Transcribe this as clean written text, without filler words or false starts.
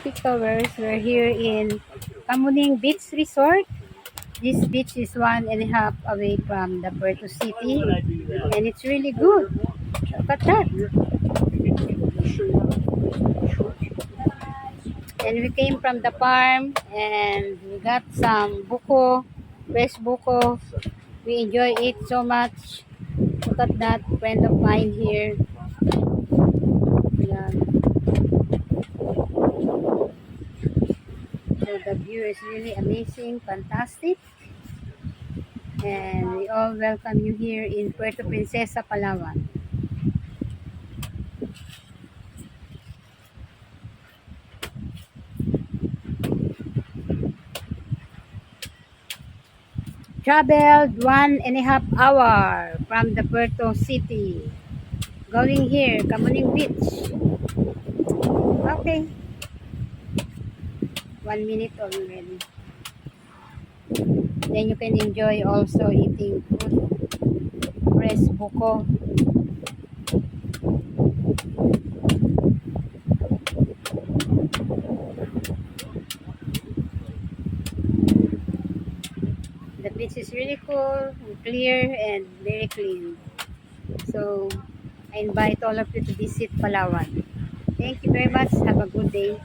Pacific Towers. We're here in Kamuning Beach Resort. This beach is 1.5 away from the Puerto City, and it's really good. Look at that. And we came from the farm, and we got some buko, fresh buko. We enjoy it so much. Look at that, friend of mine here. Yan. So the view is really amazing, fantastic. And we all welcome you here in Puerto Princesa, Palawan. Traveled 1.5 hour from the Puerto City. Going here, Kamuning Beach. Okay. 1 minute already. Then you can enjoy also eating food. Fresh buko. The beach is really cool, clear, and very clean. So, I invite all of you to visit Palawan. Thank you very much. Have a good day.